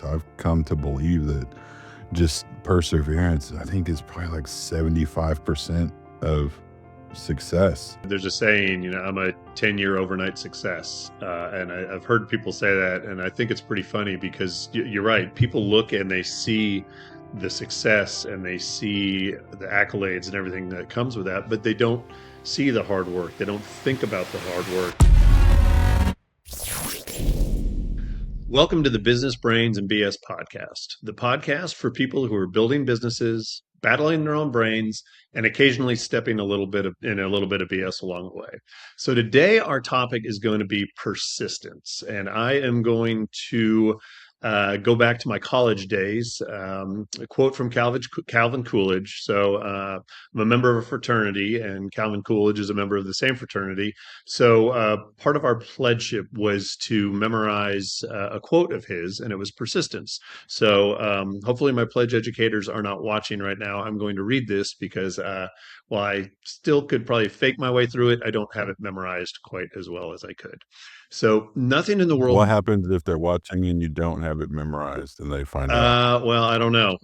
I've come to believe that just perseverance, I think, is probably like 75% of success. There's a saying, I'm a 10-year overnight success. And I've heard people say that. And I think it's pretty funny because you're right. People look and they see the success and they see the accolades and everything that comes with that, but they don't see the hard work. They don't think about the hard work. Welcome to the Business Brains and BS podcast, the podcast for people who are building businesses, battling their own brains, and occasionally stepping a little bit of BS along the way. So today our topic is going to be persistence, and I am going to go back to my college days. A quote from Calvin Coolidge. So I'm a member of a fraternity, and Calvin Coolidge is a member of the same fraternity. So part of our pledgeship was to memorize a quote of his, and it was persistence. So hopefully my pledge educators are not watching right now. I'm going to read this because while I still could probably fake my way through it, I don't have it memorized quite as well as I could. So nothing in the world. What happens if they're watching and you don't have it memorized and they find out? Well, I don't know.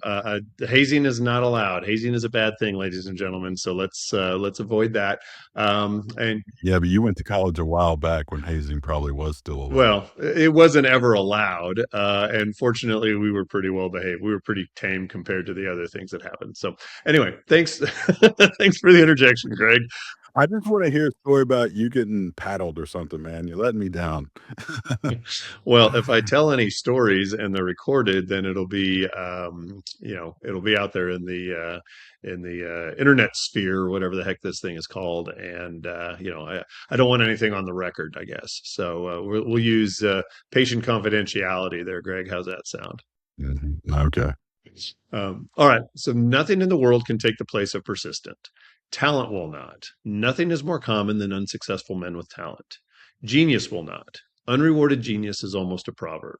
Hazing is not allowed. Hazing is a bad thing, ladies and gentlemen. So let's avoid that. And Yeah, but you went to college a while back when hazing probably was still allowed. well, it wasn't ever allowed. And fortunately, we were pretty well behaved. We were pretty tame compared to the other things that happened. So anyway, thanks, thanks for the interjection, Greg. I just want to hear a story about you getting paddled or something, man. You're letting me down. Well, if I tell any stories and they're recorded, then it'll be, it'll be out there in the internet sphere, or whatever the heck this thing is called. And I don't want anything on the record, I guess. So we'll use patient confidentiality there, Greg. How's that sound? Okay. All right. So nothing in the world can take the place of persistent. Talent will not. Nothing is more common than unsuccessful men with talent. Genius will not. Unrewarded genius is almost a proverb.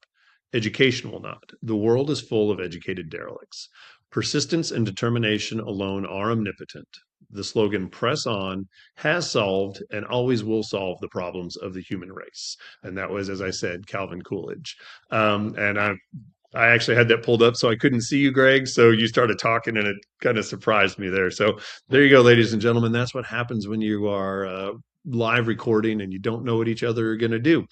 Education will not. The world is full of educated derelicts. Persistence and determination alone are omnipotent. The slogan "Press On" has solved and always will solve the problems of the human race. And that was, as I said, Calvin Coolidge. And I actually had that pulled up so I couldn't see you, Greg. So you started talking and it kind of surprised me there. So there you go, ladies and gentlemen. That's what happens when you are live recording and you don't know what each other are going to do.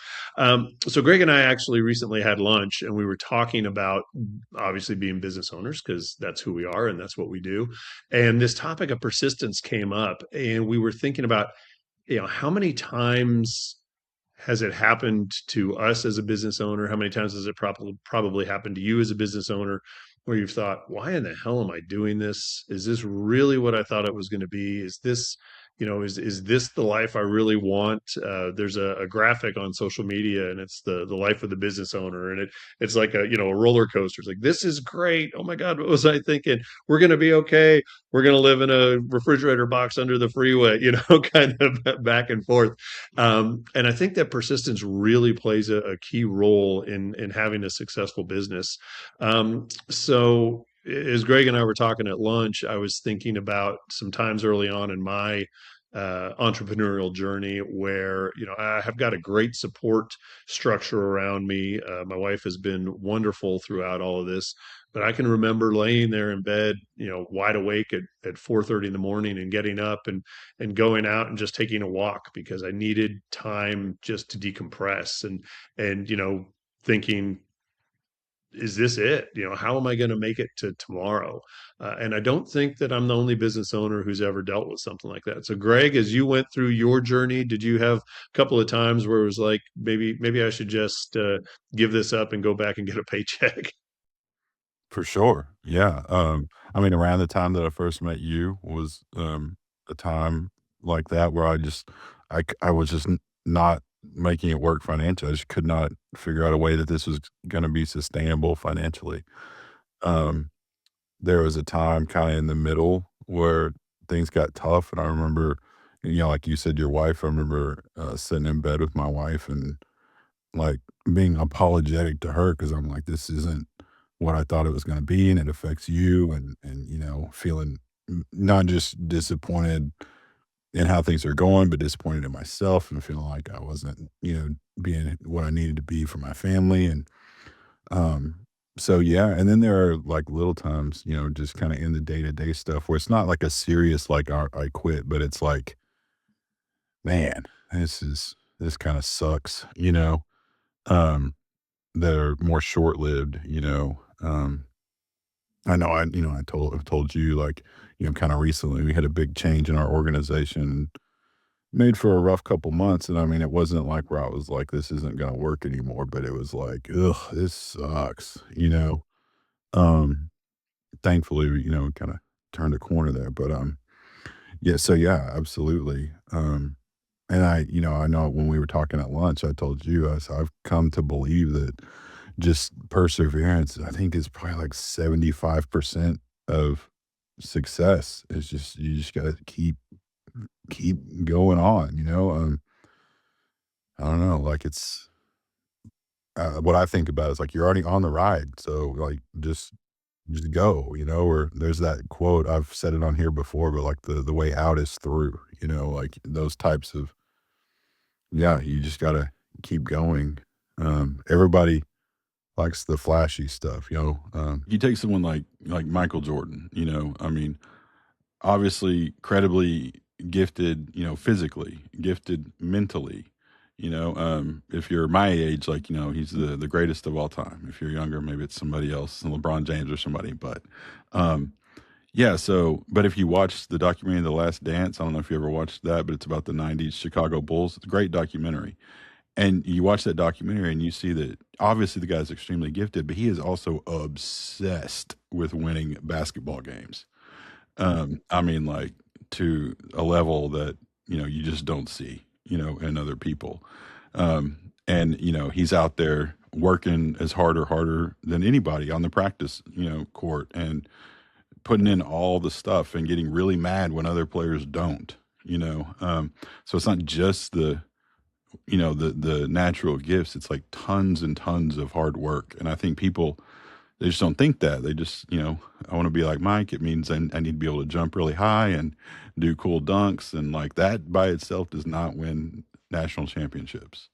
So Greg and I actually recently had lunch and we were talking about obviously being business owners because that's who we are and that's what we do. And this topic of persistence came up and we were thinking about, how many times has it happened to us as a business owner? How many times has it probably happened to you as a business owner where you've thought, why in the hell am I doing this? Is this really what I thought it was going to be? Is this, is this the life I really want? There's a graphic on social media and it's the life of the business owner. And it's like a roller coaster. It's like, this is great. Oh my God, what was I thinking? We're going to be okay. We're going to live in a refrigerator box under the freeway, kind of back and forth. And I think that persistence really plays a key role in having a successful business. So as Greg and I were talking at lunch, I was thinking about some times early on in my entrepreneurial journey where I have got a great support structure around me. My wife has been wonderful throughout all of this, but I can remember laying there in bed, wide awake at 4:30 in the morning and getting up and going out and just taking a walk because I needed time just to decompress and thinking, is this it? How am I going to make it to tomorrow? And I don't think that I'm the only business owner who's ever dealt with something like that. So, Greg, as you went through your journey, did you have a couple of times where it was like, maybe I should just give this up and go back and get a paycheck? For sure. Yeah. I mean, around the time that I first met you was a time like that where I was just not making it work financially. I just could not figure out a way that this was going to be sustainable financially. Um, there was a time kind of in the middle where things got tough. And I remember, like you said, your wife, I remember sitting in bed with my wife and like being apologetic to her because I'm like, this isn't what I thought it was going to be, and it affects you, and feeling not just disappointed in how things are going, but disappointed in myself and feeling like I wasn't being what I needed to be for my family, and um, So, yeah, and then there are, like, little times, just kinda in the day-to-day stuff where it's not like a serious, like, I quit, but it's like, "Man, this kinda sucks," Um, that are more short-lived, I know I've told you, like, kinda recently, we had a big change in our organization, made for a rough couple months, and, I mean, it wasn't like where I was like, "This isn't gonna work anymore," but it was like, "Ugh, this sucks?" Um, Thankfully, we kinda turned a corner there, but, yeah, so, yeah, absolutely, and I know when we were talking at lunch, I told you, I've come to believe that just perseverance, I think, is probably like 75% of success. It's just you just gotta keep going on. I don't know, like, it's what I think about is, like, you're already on the ride, so, like, just go, or there's that quote, I've said it on here before, but, like, the way out is through, like, those types of yeah, you just gotta keep going. Everybody likes the flashy stuff, you take someone like Michael Jordan, I mean, obviously incredibly gifted, physically, gifted mentally. If you're my age, like, he's the greatest of all time. If you're younger, maybe it's somebody else, LeBron James or somebody. But um yeah, so but if you watch the documentary The Last Dance, I don't know if you ever watched that, but it's about the 90s Chicago Bulls. It's a great documentary. And you watch that documentary and you see that obviously the guy's extremely gifted, but he is also obsessed with winning basketball games. I mean, like, to a level that, you just don't see, in other people. And, he's out there working as hard or harder than anybody on the practice, court and putting in all the stuff and getting really mad when other players don't. So it's not just the natural gifts. It's like tons and tons of hard work. And I think people they just don't think that. They just, I want to be like Mike. It means I need to be able to jump really high and do cool dunks. And like that by itself does not win national championships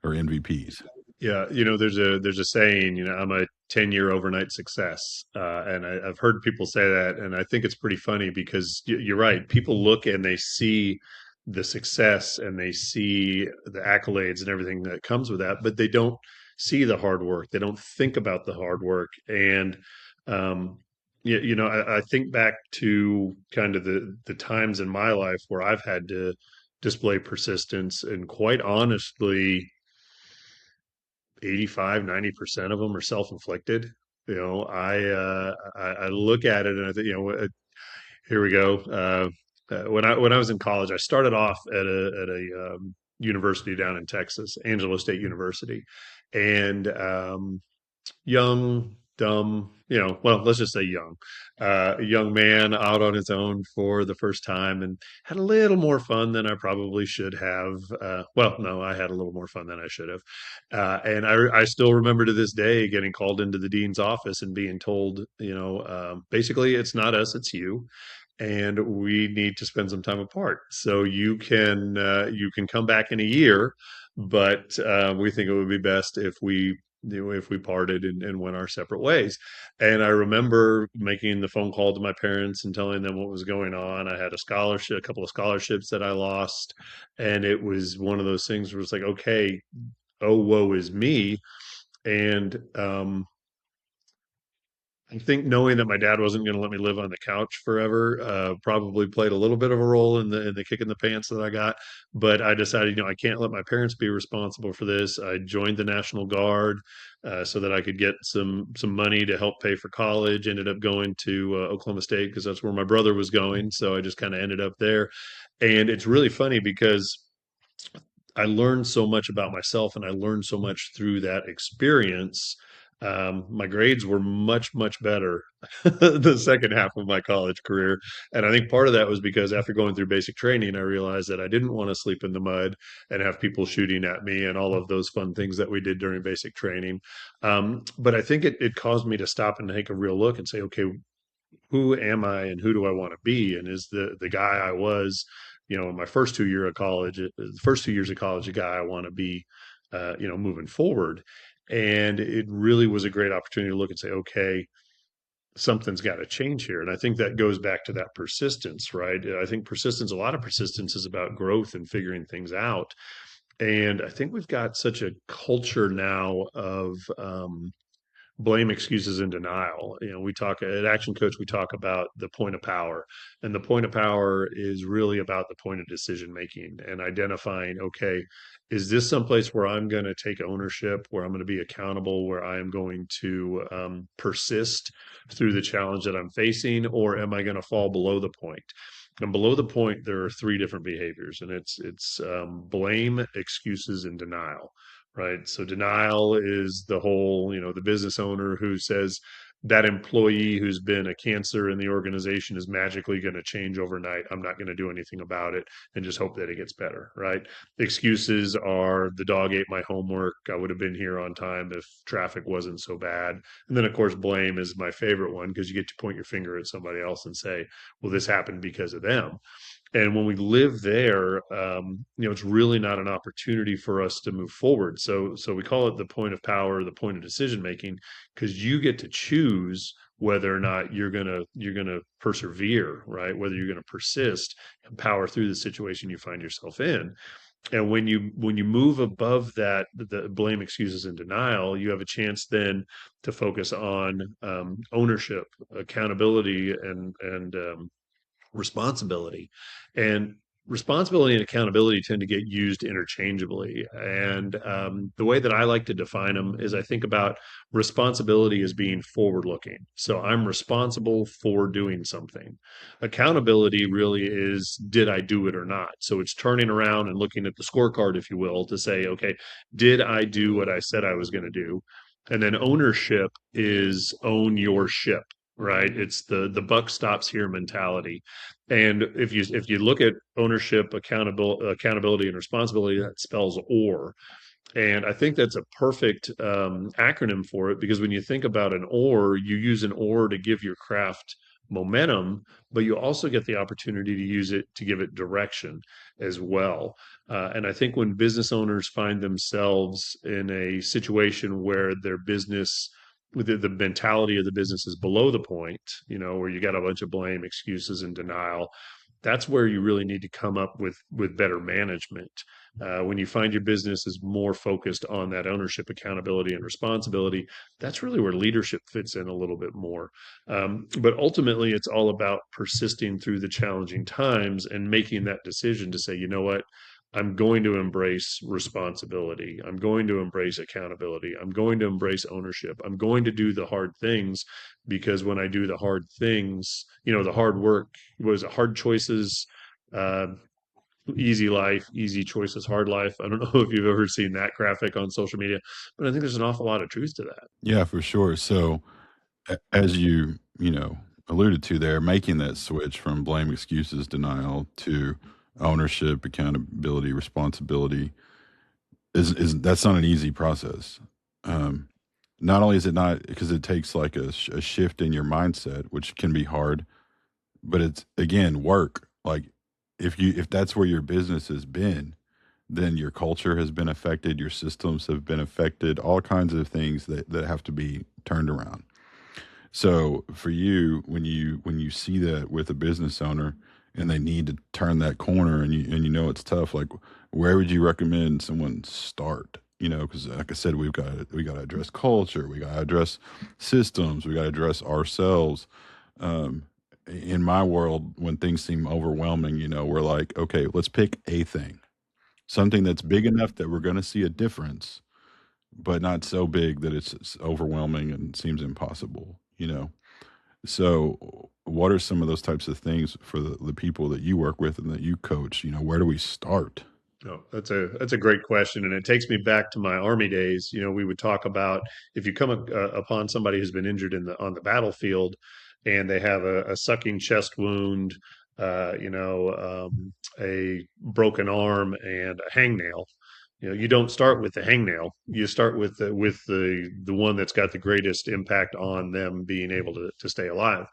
or MVPs. Yeah, there's a saying, I'm a 10-year overnight success, and I've heard people say that, and I think it's pretty funny because you're right. People look and they see the success and they see the accolades and everything that comes with that, but they don't see the hard work. They don't think about the hard work, and I think back to kind of the times in my life where I've had to display persistence, and quite honestly 85, 90% of them are self-inflicted. I look at it and I think, here we go. When I was in college, I started off at a university down in Texas, Angelo State University, and young, dumb, well, let's just say young, a young man out on his own for the first time and had a little more fun than I probably should have. Well, no, I had a little more fun than I should have. And I still remember to this day getting called into the dean's office and being told, basically, it's not us, it's you. And we need to spend some time apart. So you can come back in a year, but we think it would be best if we parted and went our separate ways. And I remember making the phone call to my parents and telling them what was going on. I had a couple of scholarships that I lost, and it was one of those things where it's like, okay, oh, woe is me. And I think knowing that my dad wasn't going to let me live on the couch forever probably played a little bit of a role in the kick in the pants that I got. But I decided, I can't let my parents be responsible for this. I joined the National Guard so that I could get some money to help pay for college. Ended up going to Oklahoma State because that's where my brother was going. So I just kind of ended up there. And it's really funny because I learned so much about myself and I learned so much through that experience. My grades were much, much better the second half of my college career. And I think part of that was because after going through basic training, I realized that I didn't want to sleep in the mud and have people shooting at me and all of those fun things that we did during basic training. But I think it caused me to stop and take a real look and say, okay, who am I and who do I want to be? And is the guy I was, in my first 2 years of college, the guy I want to be, moving forward. And it really was a great opportunity to look and say, okay, something's got to change here. And I think that goes back to that persistence, right? I think persistence, a lot of persistence is about growth and figuring things out. And I think we've got such a culture now of blame, excuses, and denial. We talk at Action Coach, we talk about the point of power. And the point of power is really about the point of decision making and identifying, okay, is this someplace where I'm going to take ownership, where I'm going to be accountable, where I am going to persist through the challenge that I'm facing, or am I going to fall below the point? And below the point, there are three different behaviors, and it's blame, excuses, and denial, right? So denial is the whole, the business owner who says that employee who's been a cancer in the organization is magically going to change overnight. I'm not going to do anything about it and just hope that it gets better, right? Excuses are the dog ate my homework. I would have been here on time if traffic wasn't so bad. And then, of course, blame is my favorite one because you get to point your finger at somebody else and say, well, this happened because of them. And when we live there, it's really not an opportunity for us to move forward. So we call it the point of power, the point of decision making, because you get to choose whether or not you're gonna persevere, right? Whether you're gonna persist and power through the situation you find yourself in. And when you move above that, the blame, excuses, and denial, you have a chance then to focus on ownership, accountability, and responsibility. And responsibility and accountability tend to get used interchangeably. And the way that I like to define them is I think about responsibility as being forward looking. So I'm responsible for doing something. Accountability really is, did I do it or not? So it's turning around and looking at the scorecard, if you will, to say, okay, did I do what I said I was going to do? And then ownership is own your ship, right? It's the buck stops here mentality. And if you look at ownership, accountability, and responsibility, that spells OR. And I think that's a perfect acronym for it because when you think about an oar, you use an oar to give your craft momentum, but you also get the opportunity to use it to give it direction as well. And I think when business owners find themselves in a situation where their business, with the mentality of the business is below the point, where you got a bunch of blame, excuses, and denial, that's where you really need to come up with better management. When you find your business is more focused on that ownership, accountability, and responsibility, that's really where leadership fits in a little bit more. But ultimately, it's all about persisting through the challenging times and making that decision to say, you know what? I'm going to embrace responsibility. I'm going to embrace accountability. I'm going to embrace ownership. I'm going to do the hard things because when I do the hard things, the hard work was hard choices, uh, easy life, easy choices, hard life. I don't know if you've ever seen that graphic on social media, but I think there's an awful lot of truth to that. Yeah, for sure. So, as you alluded to there, making that switch from blame, excuses, denial to ownership, accountability, responsibility is that's not an easy process. Um, Not only is it not because it takes like a shift in your mindset, which can be hard, but it's again work. Like if that's where your business has been, then your culture has been affected, your systems have been affected, all kinds of things that have to be turned around. So for you, when you see that with a business owner and they need to turn that corner and you know it's tough, like where would you recommend someone start? Because like I said, we got to address culture, we got to address systems, we got to address ourselves. Um, in my world, when things seem overwhelming, we're like, okay, let's pick a thing, something that's big enough that we're going to see a difference, but not so big that it's overwhelming and seems impossible. So, what are some of those types of things for the people that you work with and that you coach? Where do we start? Oh, that's a great question, and it takes me back to my army days. We would talk about if you come upon somebody who's been injured on the battlefield, and they have a sucking chest wound, a broken arm, and a hangnail. You don't start with the hangnail. You start with the one that's got the greatest impact on them being able to stay alive.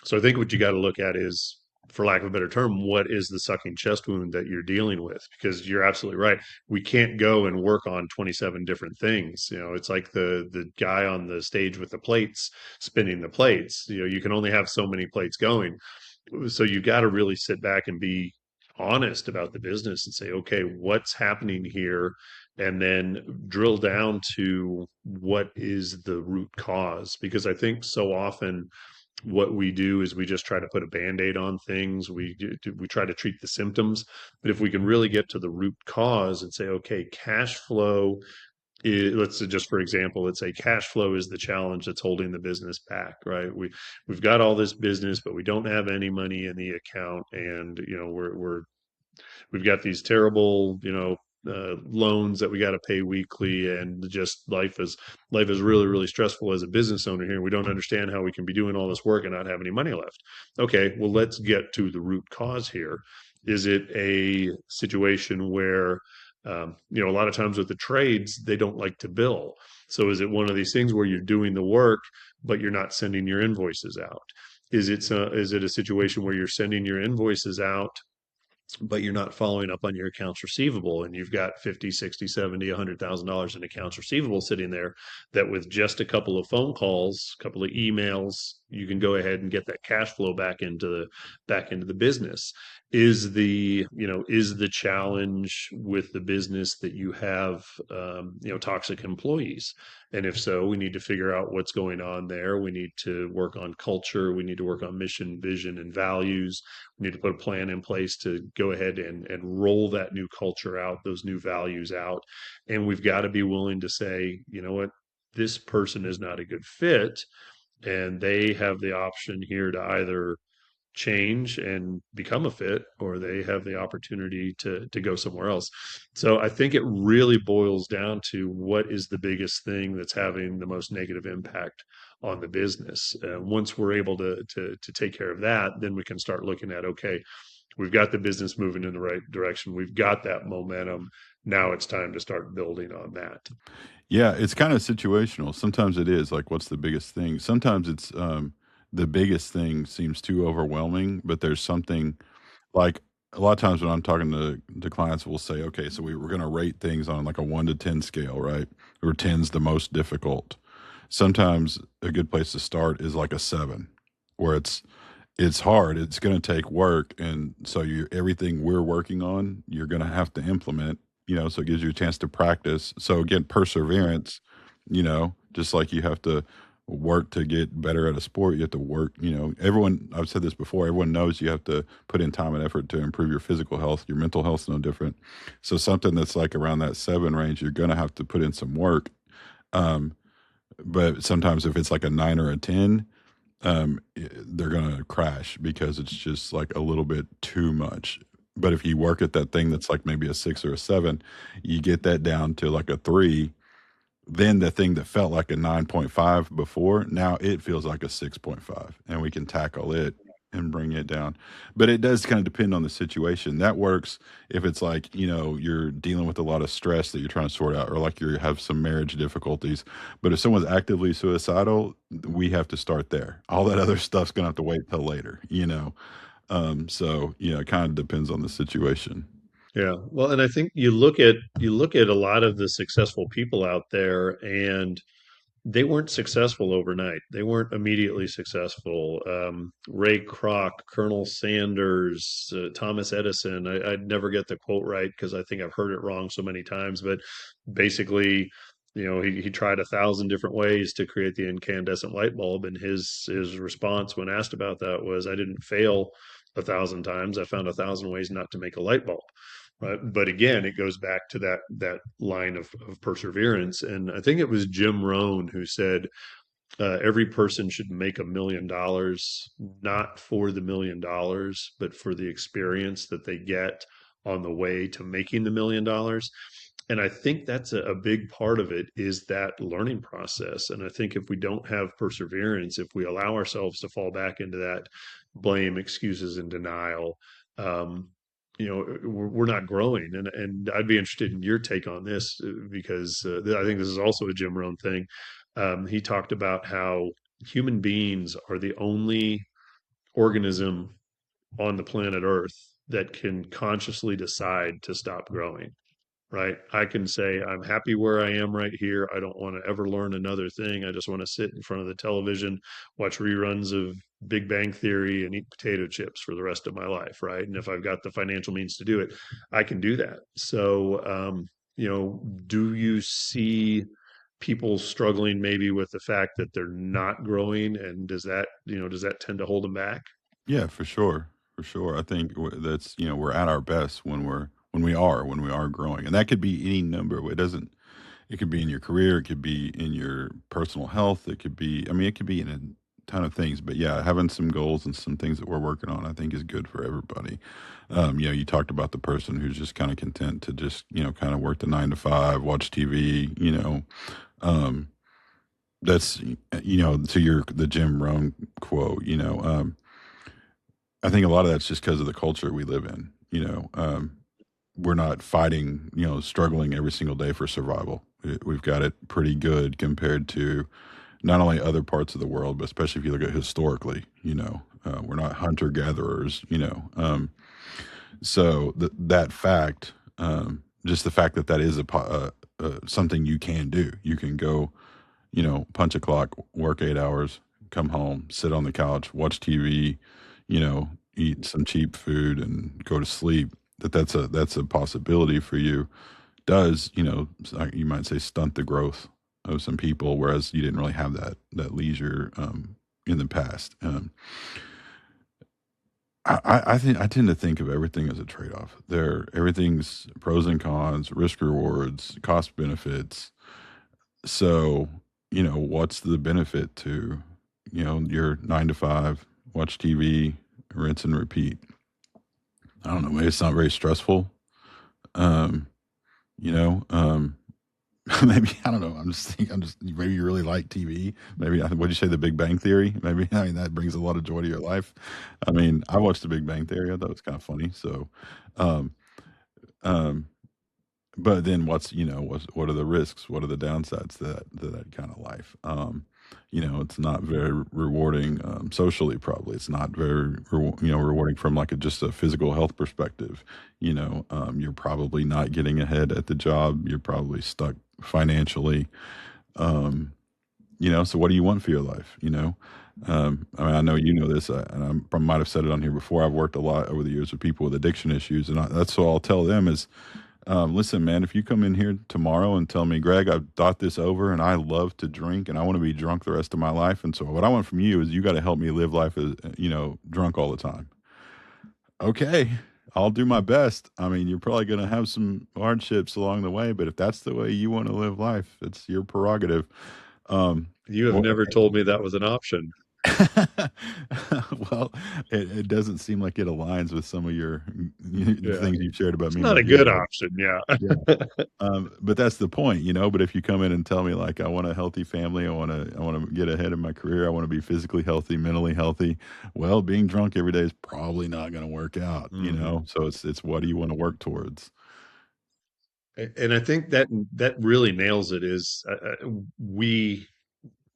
So I think what you got to look at is for lack of a better term, what is the sucking chest wound that you're dealing with? Because you're absolutely right. We can't go and work on 27 different things. It's like the guy on the stage with the plates spinning the plates. You can only have so many plates going. So you got to really sit back and be honest about the business and say, okay, what's happening here? And then drill down to what is the root cause. Because I think so often what we do is we just try to put a band-aid on things. We try to treat the symptoms, but if we can really get to the root cause and say, okay, cash flow is, let's say, just for example, let's say cash flow is the challenge that's holding the business back, right? We've got all this business, but we don't have any money in the account, and we've got these terrible, loans that we got to pay weekly, and just life is really, really stressful as a business owner here. We don't understand how we can be doing all this work and not have any money left. Okay, well, let's get to the root cause here. Is it a situation where a lot of times with the trades, they don't like to bill. So is it one of these things where you're doing the work, but you're not sending your invoices out? Is it a situation where you're sending your invoices out, but you're not following up on your accounts receivable, and you've got 50, 60, 70, $100,000 in accounts receivable sitting there, that with just a couple of phone calls, a couple of emails, you can go ahead and get that cash flow back into the business? Is the challenge with the business that you have toxic employees? And if so, we need to figure out what's going on there. We need to work on culture. We need to work on mission, vision, and values. We need to put a plan in place to go ahead and roll that new culture out, those new values out. And we've got to be willing to say, you know what, this person is not a good fit. And they have the option here to either change and become a fit, or they have the opportunity to go somewhere else. So I think it really boils down to what is the biggest thing that's having the most negative impact on the business. Once we're able to take care of that, then we can start looking at, okay, we've got the business moving in the right direction. We've got that momentum. Now it's time to start building on that. Yeah, it's kinda situational. Sometimes it is, like, what's the biggest thing? Sometimes it's, the biggest thing seems too overwhelming, but there's something like, a lot of times when I'm talking to clients, we'll say, "Okay, so we're gonna rate things on, like, a 1 to 10 scale," right? Where 10's the most difficult. Sometimes a good place to start is like a 7, where it's hard, it's gonna take work, and so you everything we're working on, you're gonna have to implement, so it gives you a chance to practice. So again, perseverance, just like you have to work to get better at a sport, you have to work, everyone, I've said this before, everyone knows you have to put in time and effort to improve your physical health. Your mental health's no different. So something that's like around that 7 range, you're gonna have to put in some work. Um, but sometimes if it's like a 9 or a 10, they're gonna crash because it's just like a little bit too much. But if you work at that thing that's like maybe a 6 or a 7, you get that down to like a 3, then the thing that felt like a 9.5 before, now it feels like a 6.5, and we can tackle it and bring it down. But it does kind of depend on the situation. That works if it's like, you're dealing with a lot of stress that you're trying to sort out, or like you have some marriage difficulties. But if someone's actively suicidal, we have to start there. All that other stuff's gonna have to wait till later. So, it kind of depends on the situation. Yeah. Well, and I think you look at a lot of the successful people out there, and they weren't successful overnight. They weren't immediately successful. Ray Kroc, Colonel Sanders, Thomas Edison. I'd never get the quote right because I think I've heard it wrong so many times. But basically, he tried 1,000 different ways to create the incandescent light bulb, and his response when asked about that was, "I didn't fail 1,000 times. I found 1,000 ways not to make a light bulb." Right. But again, it goes back to that line of perseverance. And I think it was Jim Rohn who said, every person should make $1 million, not for the $1 million, but for the experience that they get on the way to making the $1 million. And I think that's a big part of it, is that learning process. And I think if we don't have perseverance, if we allow ourselves to fall back into that blame, excuses, and denial, um, we're not growing. And I'd be interested in your take on this, because I think this is also a Jim Rohn thing. He talked about how human beings are the only organism on the planet Earth that can consciously decide to stop growing, right? I can say, I'm happy where I am right here. I don't want to ever learn another thing. I just want to sit in front of the television, watch reruns of Big Bang Theory, and eat potato chips for the rest of my life, right? And if I've got the financial means to do it, I can do that. So, do you see people struggling maybe with the fact that they're not growing, and does that tend to hold them back? Yeah, for sure, for sure. I think that's we're at our best when when we are growing, and that could be any number. It doesn't. It could be in your career. It could be in your personal health. It could be. I mean, it could be in a ton of things. But yeah, having some goals and some things that we're working on, I think, is good for everybody. You talked about the person who's just kind of content to just kind of work the 9 to 5, watch TV. Um, that's to your the Jim Rohn quote. I think a lot of that's just because of the culture we live in. We're not fighting, struggling every single day for survival. We've got it pretty good compared to not only other parts of the world, but especially if you look at historically. We're not hunter gatherers. So that fact, just the fact that that is something you can do. You can go, punch a clock, work 8 hours, come home, sit on the couch, watch TV, eat some cheap food, and go to sleep. That's a possibility for you. Does you might say stunt the growth of some people, whereas you didn't really have that leisure in the past. I think I tend to think of everything as a trade off. Everything's pros and cons, risk rewards, cost benefits. So, what's the benefit to, your 9 to 5, watch TV, rinse and repeat? I don't know. Maybe it's not very stressful. Um, you know, um, maybe I don't know. I'm just thinking. I'm just maybe you really like TV. Maybe what'd you say? The Big Bang Theory. Maybe I mean that brings a lot of joy to your life. I mean, I watched the Big Bang Theory. I thought it was kind of funny. So, um, um, but then what are the risks? What are the downsides to that kind of life? It's not very rewarding socially. Probably it's not very rewarding from like just a physical health perspective. You're probably not getting ahead at the job. You're probably stuck financially. Um, so what do you want for your life? I mean, I know you know this, and I might have said it on here before. I've worked a lot over the years with people with addiction issues, and that's what I'll tell them is listen, man, if you come in here tomorrow and tell me, Greg, I've thought this over and I love to drink and I want to be drunk the rest of my life. And so what I want from you is you got to help me live life as, drunk all the time. Okay. I'll do my best. I mean, you're probably going to have some hardships along the way, but if that's the way you want to live life, it's your prerogative. Um, You have or, never told me that was an option. well, it doesn't seem like it aligns with some of the Yeah. things you've shared about It's me not a before, good but option. Yeah. yeah. But that's the point, But if you come in and tell me like I want a healthy family, I want to get ahead in my career, I want to be physically healthy, mentally healthy. Well, being drunk every day is probably not going to work out. Hmm. So it's what do you want to work towards? And I think that really nails it. Is we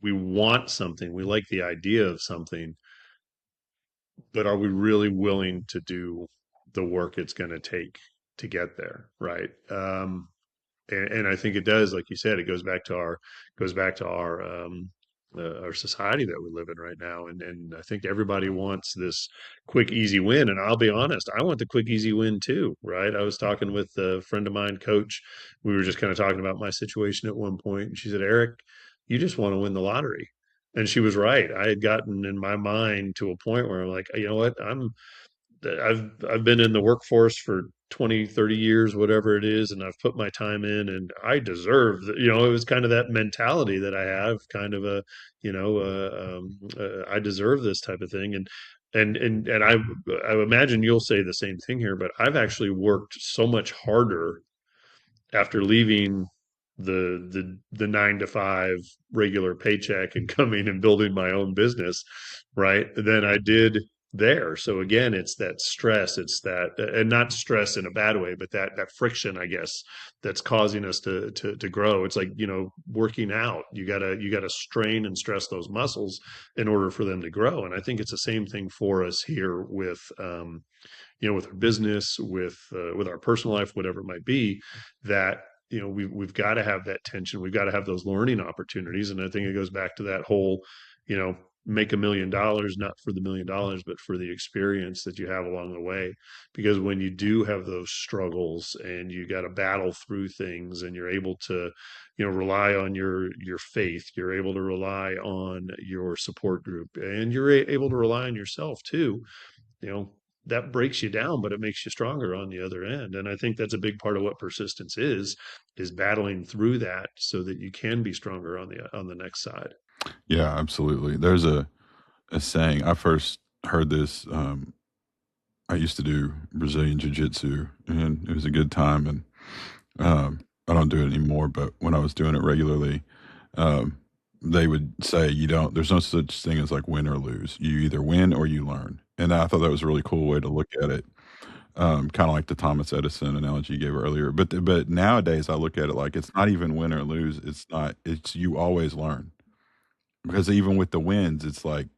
we want something, we like the idea of something, but are we really willing to do the work it's going to take to get there, right? And I think it does, like you said, it goes back to our society that we live in right now, and I think everybody wants this quick, easy win. And I'll be honest, I want the quick, easy win too, right? I was talking with a friend of mine, coach. We were just kind of talking about my situation at one point, and she said, "Eric, you just want to win the lottery." And she was right. I had gotten in my mind to a point where I'm like, you know what, I've been in the workforce for 20, 30 years, whatever it is, and I've put my time in and I deserve that. It was kind of that mentality that I have, kind of I deserve this type of thing. And I imagine you'll say the same thing here, but I've actually worked so much harder after leaving the 9 to 5 regular paycheck and coming and building my own business, right, than I did there. So again, it's that stress, it's that, and not stress in a bad way, but that friction, I guess, that's causing us to grow. It's like, working out. You gotta strain and stress those muscles in order for them to grow. And I think it's the same thing for us here with with our business, with our personal life, whatever it might be, that we've got to have that tension. We've got to have those learning opportunities, and I think it goes back to that whole, make $1 million, not for the $1 million, but for the experience that you have along the way. Because when you do have those struggles and you got to battle through things, and you're able to, rely on your faith, you're able to rely on your support group, and you're able to rely on yourself too, you know that breaks you down, but it makes you stronger on the other end. And I think that's a big part of what persistence is battling through that so that you can be stronger on the next side. Yeah, absolutely. There's a saying, I first heard this, I used to do Brazilian jiu-jitsu, and it was a good time, and, I don't do it anymore, but when I was doing it regularly, um, they would say, "You don't there's no such thing as, like, win or lose. You either win or you learn." And I thought that was a really cool way to look at it, kinda like the Thomas Edison analogy you gave earlier. But nowadays, I look at it like it's not even win or lose, it's you always learn. Because even with the wins, it's like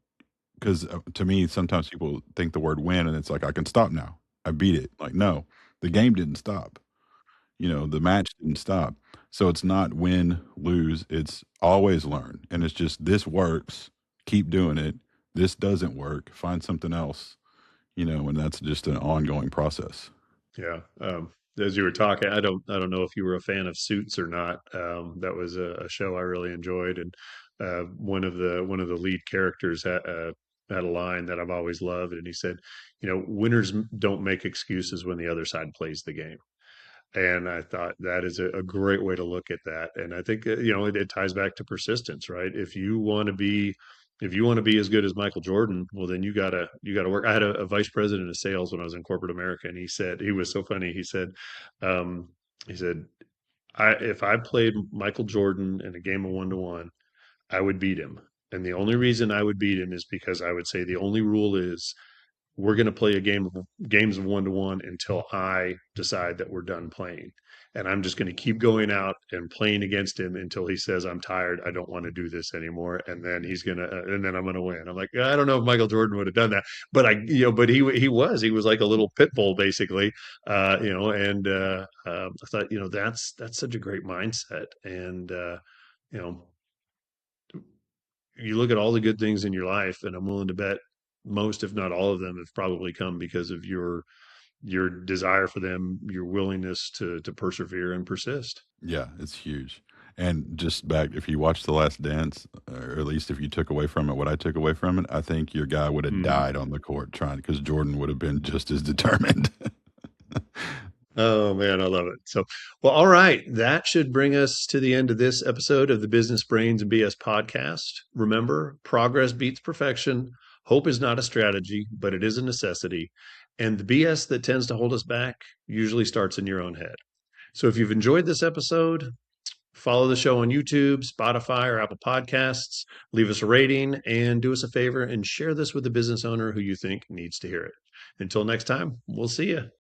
'cause, to me, sometimes people think the word win, and it's like, "I can stop now. I beat it." Like, no, the game didn't stop. The match didn't stop. So it's not win, lose, it's always learn. And it's just this works, keep doing it. This doesn't work, find something else, and that's just an ongoing process. Yeah. As you were talking, I don't know if you were a fan of Suits or not. That was a show I really enjoyed, and one of the lead characters had a line that I've always loved, and he said, "Winners don't make excuses when the other side plays the game." And I thought that is a great way to look at that. And I think it ties back to persistence, right? If you want to be as good as Michael Jordan, well, then you gotta work. I had a vice president of sales when I was in corporate America, and he was so funny. Um, he said, if I played Michael Jordan in a game of 1-to-1, I would beat him. And the only reason I would beat him is because I would say the only rule is we're going to play games of 1-to-1 until I decide that we're done playing. And I'm just going to keep going out and playing against him until he says, I'm tired. I don't want to do this anymore. And then and then I'm going to win. I'm like, I don't know if Michael Jordan would have done that, but but he was like a little pit bull basically. And I thought, that's such a great mindset. And, you know, you look at all the good things in your life, and I'm willing to bet most, if not all of them, have probably come because of your desire for them, your willingness to persevere and persist. Yeah, it's huge. And just back, if you watch The Last Dance, or at least if you took away from it what I took away from it, I think your guy would have Mhm. died on the court trying because Jordan would have been just as determined. Oh man, I love it. So, well, all right. That should bring us to the end of this episode of the Business Brains and BS podcast. Remember, progress beats perfection. Hope is not a strategy, but it is a necessity. And the BS that tends to hold us back usually starts in your own head. So if you've enjoyed this episode, follow the show on YouTube, Spotify, or Apple Podcasts. Leave us a rating and do us a favor and share this with a business owner who you think needs to hear it. Until next time, we'll see you.